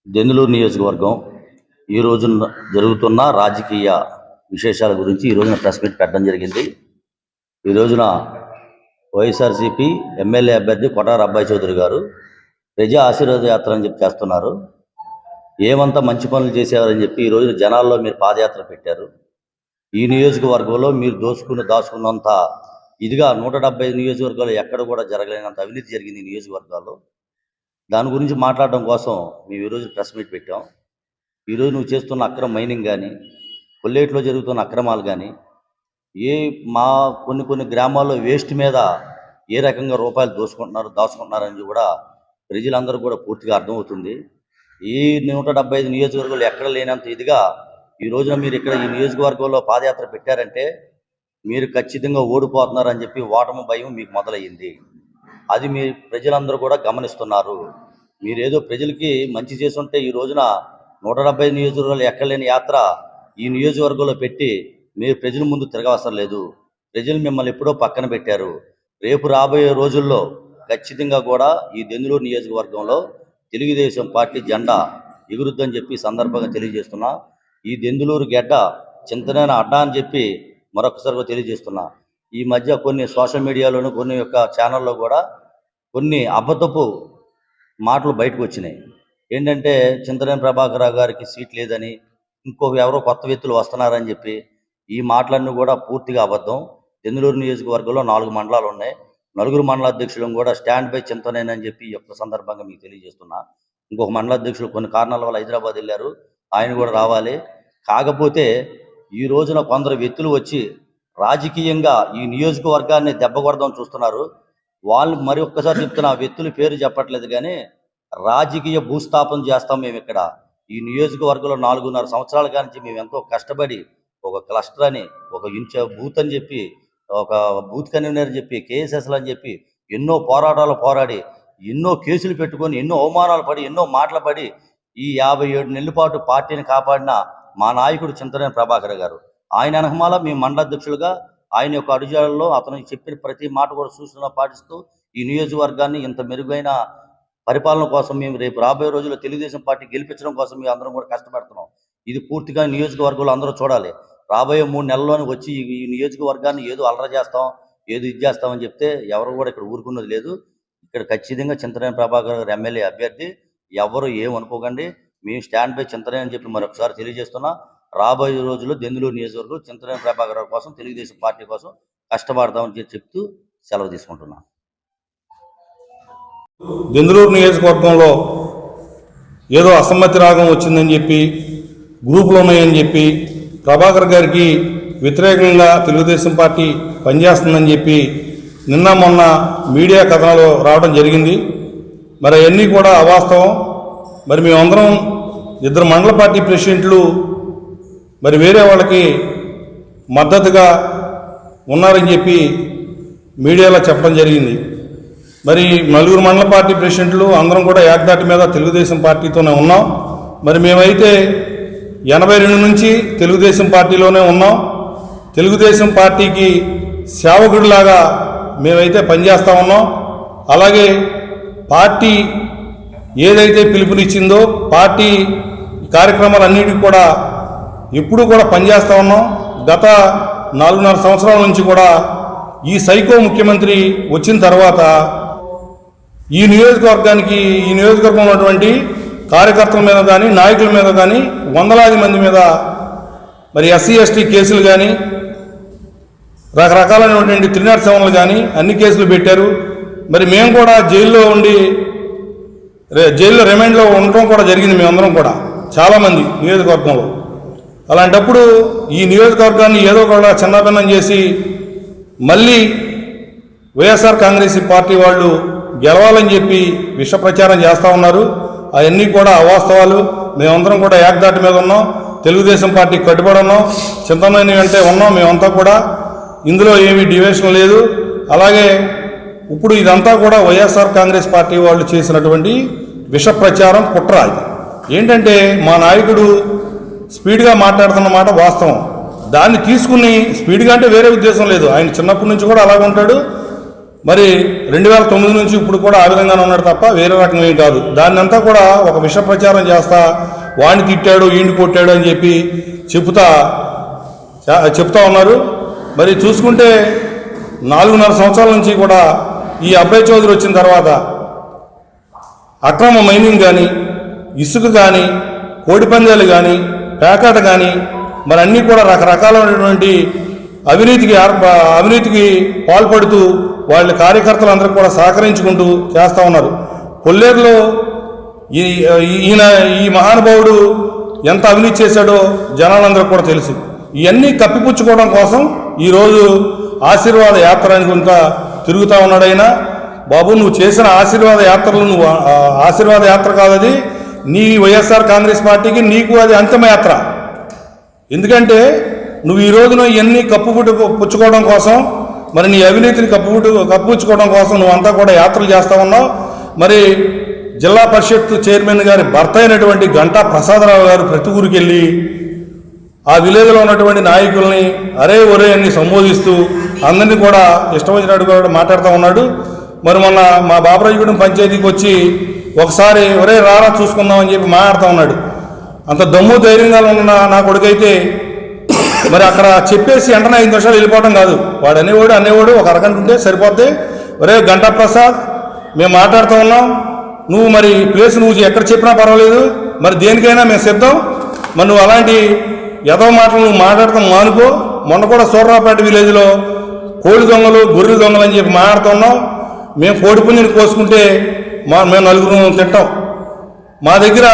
దెందులూరు నియోజకవర్గం ఈ రోజు జరుగుతున్న రాజకీయ విశేషాల గురించి ఈ రోజున ప్రెస్ మీట్ పెట్టడం జరిగింది. ఈ రోజున వైఎస్ఆర్సీపీ ఎమ్మెల్యే అభ్యర్థి కొటార అబ్బాయి చౌదరి గారు ప్రజా ఆశీర్వాద యాత్ర అని చెప్పి చేస్తున్నారు. ఏమంతా మంచి పనులు చేసేవారని చెప్పి ఈ రోజు జనాల్లో మీరు పాదయాత్ర పెట్టారు. ఈ నియోజకవర్గంలో మీరు దాచుకున్నంత ఇదిగా 175 నియోజకవర్గాలు ఎక్కడ కూడా జరగలేనంత అవినీతి జరిగింది ఈ నియోజకవర్గాల్లో. దాని గురించి మాట్లాడడం కోసం మేము ఈరోజు ప్రెస్ మీట్ పెట్టాం. ఈరోజు నువ్వు చేస్తున్న అక్రమ మైనింగ్ కానీ, కొల్లేట్లో జరుగుతున్న అక్రమాలు కానీ, మా కొన్ని గ్రామాల్లో వేస్ట్ మీద ఏ రకంగా రూపాయలు దాచుకుంటున్నారని కూడా ప్రజలందరూ కూడా పూర్తిగా అర్థమవుతుంది. ఈ 175 నియోజకవర్గాలు ఎక్కడ లేనంత ఇదిగా ఈ రోజున మీరు ఇక్కడ ఈ నియోజకవర్గంలో పాదయాత్ర పెట్టారంటే మీరు ఖచ్చితంగా ఓడిపోతున్నారని చెప్పి ఓటమి భయం మీకు మొదలయ్యింది. అది మీ ప్రజలందరూ కూడా గమనిస్తున్నారు. మీరేదో ప్రజలకి మంచి చేసుంటే ఈ రోజున 175 నియోజకవర్గాలు ఎక్కలేని యాత్ర ఈ నియోజకవర్గంలో పెట్టి మీరు ప్రజల ముందు తిరగవసరం లేదు. ప్రజలు మిమ్మల్ని ఎప్పుడో పక్కన పెట్టారు. రేపు రాబోయే రోజుల్లో ఖచ్చితంగా కూడా ఈ దెందులూరు నియోజకవర్గంలో తెలుగుదేశం పార్టీ జెండా ఎగురుద్దని చెప్పి సందర్భంగా తెలియజేస్తున్నా. ఈ దెందులూరు గడ్డ చింతనైన అడ్డా అని చెప్పి మరొకసారిగా తెలియజేస్తున్నా. ఈ మధ్య కొన్ని సోషల్ మీడియాలోను కొన్ని యొక్క ఛానల్లో కూడా కొన్ని అబద్ధపు మాటలు బయటకు వచ్చినాయి. ఏంటంటే చింతనేని ప్రభాకర్ రావు గారికి సీట్ లేదని, ఎవరో కొత్త వ్యక్తులు వస్తున్నారని చెప్పి ఈ మాటలన్నీ కూడా పూర్తిగా అబద్ధం. దెందులూరు నియోజకవర్గంలో 4 మండలాలు ఉన్నాయి. 4 మండల అధ్యక్షులను కూడా స్టాండ్ బై చింతనేని అని చెప్పి ఈ యొక్క సందర్భంగా మీకు తెలియజేస్తున్నా. ఇంకొక మండల అధ్యక్షులు కొన్ని కారణాల వల్ల హైదరాబాద్ వెళ్ళారు, ఆయన కూడా రావాలి. కాకపోతే ఈ రోజున కొందరు వ్యక్తులు వచ్చి రాజకీయంగా ఈ నియోజకవర్గాన్ని దెబ్బకొడదాం చూస్తున్నారు. వాళ్ళు మరి ఒక్కసారి చెప్తున్న ఆ వ్యక్తుల పేరు చెప్పట్లేదు, కానీ రాజకీయ భూస్థాపన చేస్తాం మేము ఇక్కడ. ఈ నియోజకవర్గంలో 4.5 సంవత్సరాల కానించి మేము ఎంతో కష్టపడి ఒక క్లస్టర్ అని, ఒక బూత్ అని చెప్పి, ఒక బూత్ కన్వీనర్ అని చెప్పి, కేఎస్ఎస్లు అని చెప్పి ఎన్నో పోరాటాలు పోరాడి, ఎన్నో కేసులు పెట్టుకొని, ఎన్నో అవమానాలు పడి, ఎన్నో మాటలు పడి ఈ 57 నెలల పాటు పార్టీని కాపాడిన మా నాయకుడు చింతనేని ప్రభాకర్ గారు. ఆయన అనహమాల మేము మండలాధ్యక్షులుగా ఆయన యొక్క అడుగుజాడల్లో అతను చెప్పిన ప్రతి మాట కూడా సూచన పాటిస్తూ ఈ నియోజకవర్గాన్ని ఇంత మెరుగైన పరిపాలన కోసం మేము రేపు రాబోయే రోజుల్లో తెలుగుదేశం పార్టీ గెలిపించడం కోసం మేము అందరం కూడా కష్టపడుతున్నాం. ఇది పూర్తిగా నియోజకవర్గంలో అందరూ చూడాలి. రాబోయే 3 నెలల్లోనే వచ్చి ఈ నియోజకవర్గాన్ని ఏదో అలర చేస్తాం, ఏదో ఇది చేస్తామని చెప్తే ఎవరు కూడా ఇక్కడ ఊరుకున్నది లేదు. ఇక్కడ ఖచ్చితంగా చింతనేని ప్రభాకర్ గారు ఎమ్మెల్యే అభ్యర్థి. ఎవరు ఏమనుకోకండి, మేము స్టాండ్ బై చింతనేని అని చెప్పి మరొకసారి తెలియజేస్తున్నా. రాబోయే రోజుల్లో దెందులూరు నియోజకవర్గం చింతనేని ప్రభాకర్ గారి కోసం, తెలుగుదేశం పార్టీ కోసం కష్టపడతామని చెప్తూ సెలవు తీసుకుంటున్నాం. దెందులూరు నియోజకవర్గంలో ఏదో అసమ్మతి రాగం వచ్చిందని చెప్పి, గ్రూపులు ఉన్నాయని చెప్పి, ప్రభాకర్ గారికి వ్యతిరేకంగా తెలుగుదేశం పార్టీ పనిచేస్తుందని చెప్పి నిన్న మొన్న మీడియా కథనాలు రావడం జరిగింది. మరి అవన్నీ కూడా అవాస్తవం. మరి మేమందరం 2 మండల పార్టీ ప్రెసిడెంట్లు మరి వేరే వాళ్ళకి మద్దతుగా ఉన్నారని చెప్పి మీడియాలో చెప్పడం జరిగింది. మరి 4 మండల పార్టీ ప్రెసిడెంట్లు అందరం కూడా ఏకదాటి మీద తెలుగుదేశం పార్టీతోనే ఉన్నాం. మరి మేమైతే 82 నుంచి తెలుగుదేశం పార్టీలోనే ఉన్నాం. తెలుగుదేశం పార్టీకి సేవకుడిలాగా మేమైతే పనిచేస్తూ ఉన్నాం. అలాగే పార్టీ ఏదైతే పిలుపునిచ్చిందో పార్టీ కార్యక్రమాలన్నిటికీ కూడా ఎప్పుడూ కూడా పనిచేస్తూ ఉన్నాం. గత 4.5 సంవత్సరాల నుంచి కూడా ఈ సైకో ముఖ్యమంత్రి వచ్చిన తర్వాత ఈ నియోజకవర్గంలో ఉన్నటువంటి కార్యకర్తల మీద కానీ, నాయకుల మీద కానీ, వందలాది మంది మీద మరి ఎస్సీ ఎస్టీ కేసులు కానీ, రకరకాలైనటువంటి 307లు కానీ అన్ని కేసులు పెట్టారు. మరి మేము కూడా జైల్లో రిమాండ్లో ఉండటం కూడా జరిగింది. మేమందరం కూడా చాలామంది నియోజకవర్గంలో. అలాంటప్పుడు ఈ నియోజకవర్గాన్ని ఏదో కూడా చిన్నభిన్నం చేసి మళ్ళీ వైఎస్ఆర్ కాంగ్రెస్ పార్టీ వాళ్ళు గెలవాలని చెప్పి విష ప్రచారం చేస్తూ ఉన్నారు. అవన్నీ కూడా అవాస్తవాలు. మేమందరం కూడా ఏకదాటి మీద ఉన్నాం. తెలుగుదేశం పార్టీ కట్టుబడి ఉన్నాం. చింతనేని అంటే ఉన్నాం. మేమంతా కూడా ఇందులో ఏమీ డివియేషన్ లేదు. అలాగే ఇప్పుడు ఇదంతా కూడా వైఎస్ఆర్ కాంగ్రెస్ పార్టీ వాళ్ళు చేసినటువంటి విష ప్రచారం, కుట్ర. ఏంటంటే మా నాయకుడు స్పీడ్గా మాట్లాడుతున్న మాట వాస్తవం. దాన్ని తీసుకుని స్పీడ్గా అంటే వేరే ఉద్దేశం లేదు. ఆయన చిన్నప్పటి నుంచి కూడా అలాగ ఉంటాడు. మరి 2009 నుంచి ఇప్పుడు కూడా ఆ విధంగానే ఉన్నాడు తప్ప వేరే రకమేం కాదు. దాన్ని అంతా కూడా ఒక విష ప్రచారం చేస్తా వాడిని తిట్టాడు ఈయన్ని కొట్టాడు అని చెప్పి చెప్తా ఉన్నారు. మరి చూసుకుంటే 4.5 సంవత్సరాల నుంచి కూడా ఈ అబ్బాయి చౌదరి వచ్చిన తర్వాత అక్రమ మైనింగ్ కానీ, ఇసుక కానీ, కోడిపందాలు కానీ, పేకాట కానీ, మరి అన్నీ కూడా రకరకాలైనటువంటి అవినీతికి పాల్పడుతూ వాళ్ళ కార్యకర్తలందరూ కూడా సహకరించుకుంటూ చేస్తూ ఉన్నారు. కొల్లేరులో ఈ మహానుభావుడు ఎంత అవినీతి చేశాడో జనాలందరూ కూడా తెలుసు. ఇవన్నీ కప్పిపుచ్చుకోవడం కోసం ఈరోజు ఆశీర్వాద యాత్ర అని కొంత తిరుగుతూ ఉన్నాడైనా. బాబు, నువ్వు చేసిన ఆశీర్వాద యాత్రలు ఆశీర్వాద యాత్ర కాదది, నీ వైఎస్ఆర్ కాంగ్రెస్ పార్టీకి నీకు అది అంతిమ యాత్ర. ఎందుకంటే నువ్వు ఈ రోజున ఇవన్నీ పుచ్చుకోవడం కోసం, మరి నీ అవినీతిని కప్పుపుచ్చుకోవడం కోసం నువ్వంతా కూడా యాత్రలు చేస్తూ ఉన్నావు. మరి జిల్లా పరిషత్ చైర్మన్ గారి భర్త అయినటువంటి గంటా ప్రసాదరావు గారు ప్రతి ఊరికి వెళ్ళి ఆ విలేజ్లో ఉన్నటువంటి నాయకుల్ని అరే ఒరే అని సంబోధిస్తూ అందరినీ కూడా ఇష్టం వచ్చినట్టు కూడా మాట్లాడుతూ ఉన్నాడు. మరి మొన్న మా బాబరాజగూడెం పంచాయతీకి వచ్చి ఒకసారి ఒరే రారా చూసుకుందామని చెప్పి మాట్లాడుతూ ఉన్నాడు. అంత దమ్ము ధైర్యంగా ఉన్న నా కొడుకైతే మరి అక్కడ చెప్పేసి వెంటనే 5 నిమిషాలు వెళ్ళిపోవడం కాదు. వాడు అనేవాడు ఒక అరగంట ఉంటే సరిపోద్ది. ఒరే గంటా ప్రసాద్, మేము మాట్లాడుతూ ఉన్నాం, నువ్వు మరి ప్లేస్ నువ్వు ఎక్కడ చెప్పినా పర్వాలేదు, మరి దేనికైనా మేము సిద్ధం. మరి నువ్వు అలాంటి ఎదవ మాటలు నువ్వు మాట్లాడతాం మానుకో. మొన్న కూడా సూర్రాపేట విలేజ్లో కోడి దొంగలు గొర్రెల దొంగలు అని చెప్పి మాట్లాడుతున్నాం. మేము కోడి పుంజుని కోసుకుంటే మేము 4 తింటాం. మా దగ్గర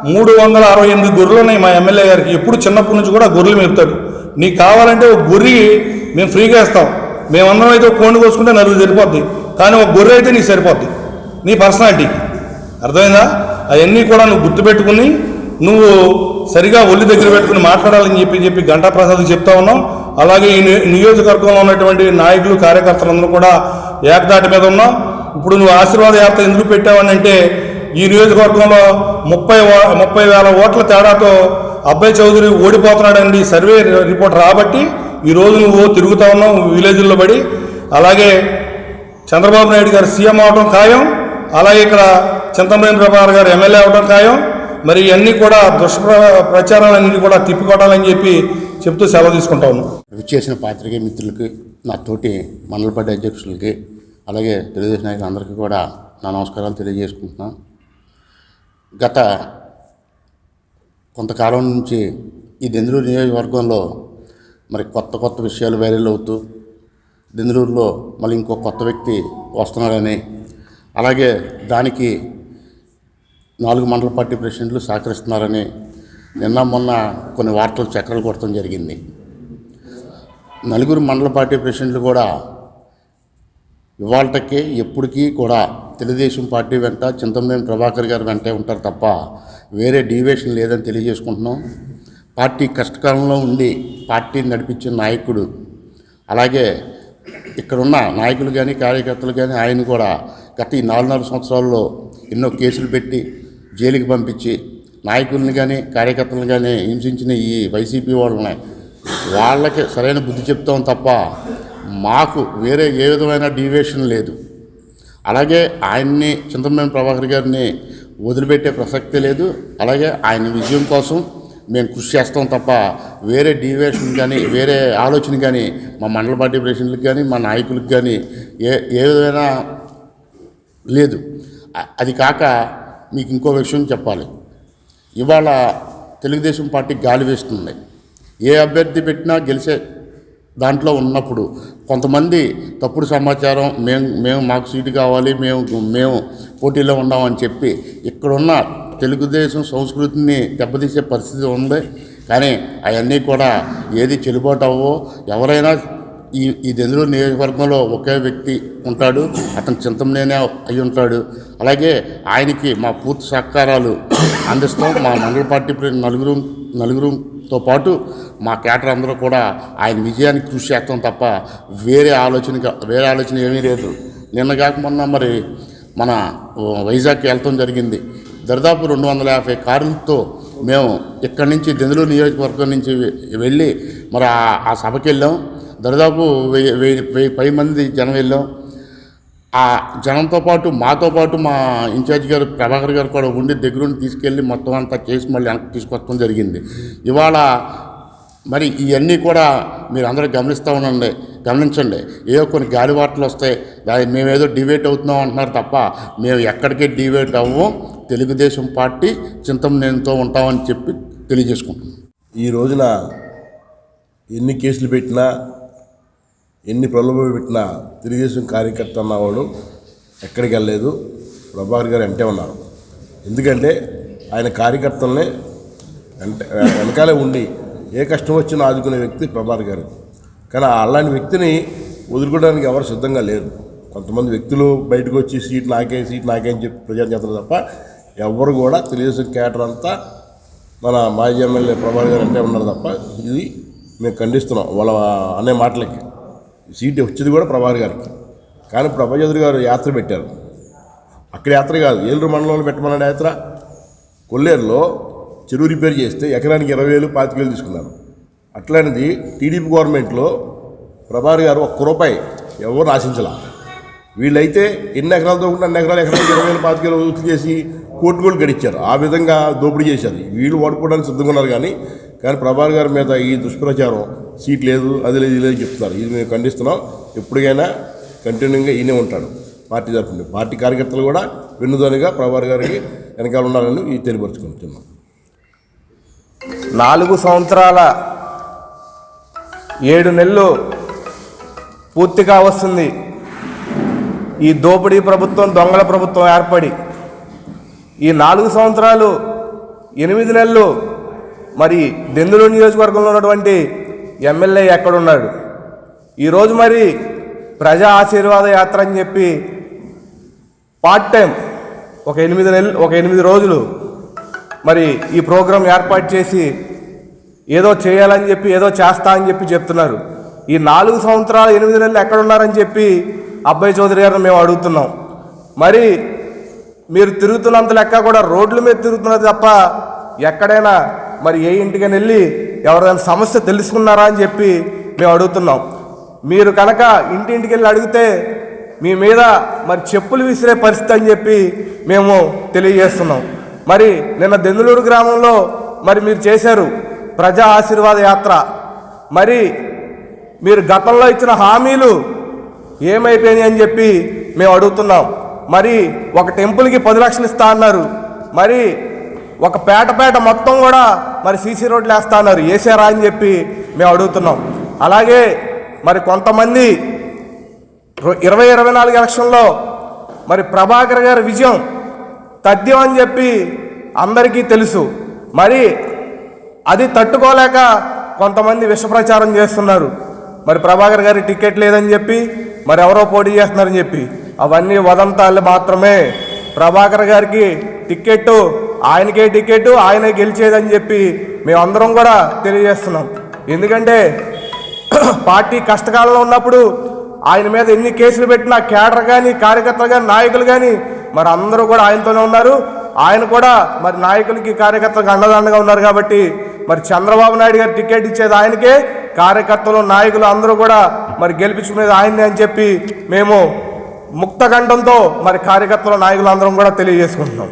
368 గొర్రెలు ఉన్నాయి మా ఎమ్మెల్యే గారికి. ఎప్పుడు చిన్నప్పటి నుంచి కూడా గొర్రెలు మేపుతాడు. నీకు కావాలంటే ఒక గొర్రె మేము ఫ్రీగా ఇస్తాం. మేమందరం అయితే ఒక కోడిని కోసుకుంటే 4 సరిపోద్ది, కానీ ఒక గొర్రె అయితే నీకు సరిపోద్ది నీ పర్సనాలిటీకి. అర్థమైందా? అవన్నీ కూడా నువ్వు గుర్తుపెట్టుకుని నువ్వు సరిగా ఒళ్ళు దగ్గర పెట్టుకుని మాట్లాడాలని చెప్పి గంటా ప్రసాద్ చెప్తా ఉన్నాం. అలాగే ఈ నియోజకవర్గంలో ఉన్నటువంటి నాయకులు కార్యకర్తలందరూ కూడా ఏకదాటి మీద ఉన్నాం. ఇప్పుడు నువ్వు ఆశీర్వాద యాత్ర ఎందుకు పెట్టావని అంటే, ఈ నియోజకవర్గంలో 30,000 ఓట్ల తేడాతో అబ్బాయి చౌదరి ఓడిపోతున్నాడండి సర్వే రిపోర్ట్ రాబట్టి ఈరోజు నువ్వు తిరుగుతా ఉన్నావు విలేజ్ల్లో పడి. అలాగే చంద్రబాబు నాయుడు గారు సీఎం అవడం ఖాయం, అలాగే ఇక్కడ చింతమనేని ప్రభాకర్ గారు ఎమ్మెల్యే అవడం ఖాయం. మరి ఇవన్నీ కూడా ప్రచారాలన్నీ కూడా తిప్పికొట్టాలని చెప్పి చెప్తూ సెలవు తీసుకుంటా ఉన్నాం. విచ్చేసిన పాత్రికేయ మిత్రులకి, నా తోటి మండల పార్టీ అధ్యక్షులకి, అలాగే తెలుగుదేశం నాయకులందరికీ కూడా నా నమస్కారాలు తెలియజేసుకుంటున్నాను. గత కొంతకాలం నుంచి ఈ దెందులూరు నియోజకవర్గంలో మరి కొత్త విషయాలు వైరల్ అవుతూ దెందులూరులో మళ్ళీ ఇంకో కొత్త వ్యక్తి వస్తున్నాడని, అలాగే దానికి 4 మండల పార్టీ ప్రెసిడెంట్లు సహకరిస్తున్నారని నిన్న మొన్న కొన్ని వార్తలు చక్కర్లు కొట్టడం జరిగింది. 4 మండల పార్టీ ప్రెసిడెంట్లు కూడా ఇవాళకి ఎప్పటికీ కూడా తెలుగుదేశం పార్టీ వెంట చింతమనేని ప్రభాకర్ గారు వెంటే ఉంటారు తప్ప వేరే డీవియేషన్ లేదని తెలియజేసుకుంటున్నాం. పార్టీ కష్టకాలంలో ఉండి పార్టీని నడిపించిన నాయకుడు, అలాగే ఇక్కడున్న నాయకులు కానీ కార్యకర్తలు కానీ ఆయన కూడా గత ఈ 4 సంవత్సరాల్లో ఎన్నో కేసులు పెట్టి జైలుకి పంపించి నాయకుల్ని కానీ కార్యకర్తలను కానీ హింసించిన ఈ వైసీపీ వాళ్ళకి సరైన బుద్ధి చెప్తాం తప్ప మాకు వేరే ఏ విధమైన డీవియేషన్ లేదు. అలాగే ఆయన్ని చింతమనేని ప్రభాకర్ గారిని వదిలిపెట్టే ప్రసక్తి లేదు. అలాగే ఆయన విజయం కోసం మేము కృషి చేస్తాం తప్ప వేరే డీవియేషన్ కానీ వేరే ఆలోచన కానీ మా మండల పార్టీ ప్రెసిడెంట్లకు కానీ మా నాయకులకు కానీ ఏ విధమైన లేదు. అది కాక మీకు ఇంకో విషయం చెప్పాలి. ఇవాళ తెలుగుదేశం పార్టీ గాలి వేస్తుంది. ఏ అభ్యర్థి పెట్టినా గెలిచే దాంట్లో ఉన్నప్పుడు కొంతమంది తప్పుడు సమాచారం మేము మాకు సీటు కావాలి, మేము పోటీలో ఉన్నామని చెప్పి ఇక్కడున్న తెలుగుదేశం సంస్కృతిని దెబ్బతీసే పరిస్థితి ఉంది. కానీ అవన్నీ కూడా ఏది చెల్లుబాటు అవ్వో. ఎవరైనా ఈ దెందులూరు నియోజకవర్గంలో ఒకే వ్యక్తి ఉంటాడు, అతను చింతమనేనే అయి ఉంటాడు. అలాగే ఆయనకి మా పూర్తి సహకారాలు అందిస్తాం. మా మండల పార్టీ నలుగురుతో పాటు మా కేటర్ అందరూ కూడా ఆయన విజయానికి కృషి చేస్తాం తప్ప వేరే ఆలోచన ఏమీ లేదు. నిన్న కాక మొన్న మరి మన వైజాగ్కి వెళ్తాం జరిగింది. దాదాపు 250 కార్లతో మేము ఇక్కడి నుంచి దెందులూరు నియోజకవర్గం నుంచి వెళ్ళి మరి ఆ సభకి వెళ్ళాం. దాదాపు 1000 మంది జనం వెళ్ళాం. ఆ జనంతో పాటు మాతో పాటు మా ఇన్ఛార్జ్ గారు ప్రభాకర్ గారు కూడా ఉండి దగ్గరుండి తీసుకెళ్ళి మొత్తం అంతా చేసి మళ్ళీ వెనక్కి తీసుకొచ్చడం జరిగింది. ఇవాళ మరి ఇవన్నీ కూడా మీరు అందరూ గమనించండి. ఏదో కొన్ని గాలివాటలు వస్తాయి, మేమేదో డిబేట్ అవుతున్నాం అంటున్నారు తప్ప మేము ఎక్కడికే డిబేట్ అవ్వం. తెలుగుదేశం పార్టీ చింతమనేనితో ఉంటామని చెప్పి తెలియజేసుకుంటున్నాం. ఈ రోజున ఎన్ని కేసులు పెట్టినా ఎన్ని ప్రలోభాలు పెట్టినా తెలుగుదేశం కార్యకర్త అన్నవాడు ఎక్కడికి వెళ్ళలేదు. ప్రభాకర్ గారు వెంటే ఉన్నారు. ఎందుకంటే ఆయన కార్యకర్తల్ని వెనకాలే ఉండి ఏ కష్టం వచ్చినా ఆదుకునే వ్యక్తి ప్రభాకర్ గారు. కానీ అలాంటి వ్యక్తిని వదులుకోవడానికి ఎవరు సిద్ధంగా లేరు. కొంతమంది వ్యక్తులు బయటకు వచ్చి సీట్ నాకే అని చెప్పి ప్రచారం చేస్తారు తప్ప ఎవరు కూడా తెలుగుదేశం క్యాడర్ అంతా మన మాజీ ఎమ్మెల్యే ప్రభాకర్ గారు అంటే ఉన్నారు తప్ప ఇది మేము ఖండిస్తున్నాం. వాళ్ళ అనే మాటలకి సీటు వచ్చేది కూడా ప్రభాకర్ గారికి. కానీ ప్రభాకర్ చౌదరి గారు యాత్ర పెట్టారు. అక్కడ యాత్ర కాదు, ఏలూరు మండలంలో పెట్టమన్న యాత్ర. కొల్లేరులో చెరువు రిపేర్ చేస్తే ఎకరానికి 20,000, 25,000 తీసుకున్నారు. అట్లాంటిది టీడీపీ గవర్నమెంట్లో ప్రభాకర్ గారు ఒక్క రూపాయి ఎవరు ఆశించాల. వీళ్ళైతే ఎన్ని ఎకరాలతో ఉంటే అన్ని ఎకరాలు ఎకరానికి 20,000, 25,000 వృత్తి చేసి కోట్లు గడిచారు. ఆ విధంగా దోపిడీ చేశారు. వీళ్ళు ఓడిపోవడానికి సిద్ధంగా ఉన్నారు. కానీ ప్రభాకర్ గారి మీద ఈ దుష్ప్రచారం సీట్ లేదు, అది లేదు, ఇది లేదు చెప్తున్నారు. ఇది మేము ఖండిస్తున్నాం. ఎప్పటికైనా కంటిన్యూగా ఈయనే ఉంటాడు పార్టీ తరఫున. పార్టీ కార్యకర్తలు కూడా వెన్నుదోనిగా ప్రభాకర్ గారికి వెనకాల ఉన్నారని ఈ తెలియపరుచుకుంటున్నాం. 4 సంవత్సరాల 7 నెలలు పూర్తిగా వస్తుంది ఈ దోపిడీ ప్రభుత్వం, దొంగల ప్రభుత్వం ఏర్పడి. ఈ 4 సంవత్సరాలు 8 నెలలు మరి దెందులూరు నియోజకవర్గంలో ఉన్నటువంటి ఎమ్మెల్యే ఎక్కడున్నాడు? ఈరోజు మరి ప్రజా ఆశీర్వాద యాత్ర అని చెప్పి పార్ట్ టైం ఒక 8 రోజులు మరి ఈ ప్రోగ్రాం ఏర్పాటు చేసి ఏదో చేయాలని చెప్పి ఏదో చేస్తా అని చెప్పి చెప్తున్నారు. ఈ 4 సంవత్సరాలు 8 నెలలు ఎక్కడున్నారని చెప్పి అబ్బాయి చౌదరి గారిని మేము అడుగుతున్నాం. మరి మీరు తిరుగుతున్నంత లెక్క కూడా రోడ్ల మీద తిరుగుతున్నది తప్ప ఎక్కడైనా మరి ఏ ఇంటికైనా వెళ్ళి ఎవరైనా సమస్య తెలుసుకున్నారా అని చెప్పి మేము అడుగుతున్నాం. మీరు కనుక ఇంటింటికి వెళ్ళి అడిగితే మీ మీద మరి చెప్పులు విసిరే పరిస్థితి అని చెప్పి మేము తెలియజేస్తున్నాం. మరి నిన్న దెందులూరు గ్రామంలో మరి మీరు చేశారు ప్రజా ఆశీర్వాద యాత్ర. మరి మీరు గతంలో ఇచ్చిన హామీలు ఏమైపోయినాయి అని చెప్పి మేము అడుగుతున్నాం. మరి ఒక టెంపుల్కి 10 లక్షలు ఇస్తా అన్నారు. మరి ఒక పేట మొత్తం కూడా మరి సీసీ రోడ్లు వేస్తా అన్నారు. వేసారా అని చెప్పి మేము అడుగుతున్నాం. అలాగే మరి కొంతమంది 2024 ఎలక్షన్లో మరి ప్రభాకర్ గారి విజయం తథ్యం అని చెప్పి అందరికీ తెలుసు. మరి అది తట్టుకోలేక కొంతమంది విషప్రచారం చేస్తున్నారు. మరి ప్రభాకర్ గారి టికెట్ లేదని చెప్పి మరి ఎవరో పోటీ చేస్తున్నారని చెప్పి అవన్నీ వదంతాలు మాత్రమే. ప్రభాకర్ గారికి టికెట్టు, ఆయనకే టికెట్టు, ఆయనే గెలిచేదని చెప్పి మేమందరం కూడా తెలియజేస్తున్నాం. ఎందుకంటే పార్టీ కష్టకాలంలో ఉన్నప్పుడు ఆయన మీద ఎన్ని కేసులు పెట్టినా కేడర్ కానీ, కార్యకర్తలు కానీ, నాయకులు కానీ మరి అందరూ కూడా ఆయనతోనే ఉన్నారు. ఆయన కూడా మరి నాయకులకి, కార్యకర్తలకు అండదండగా ఉన్నారు. కాబట్టి మరి చంద్రబాబు నాయుడు గారు టికెట్ ఇచ్చేది ఆయనకే, కార్యకర్తలు, నాయకులు అందరూ కూడా మరి గెలిపించుకునేది ఆయన్నే అని చెప్పి మేము ముక్తకంఠంతో మరి కార్యకర్తలు, నాయకులు అందరం కూడా తెలియజేసుకుంటున్నాం.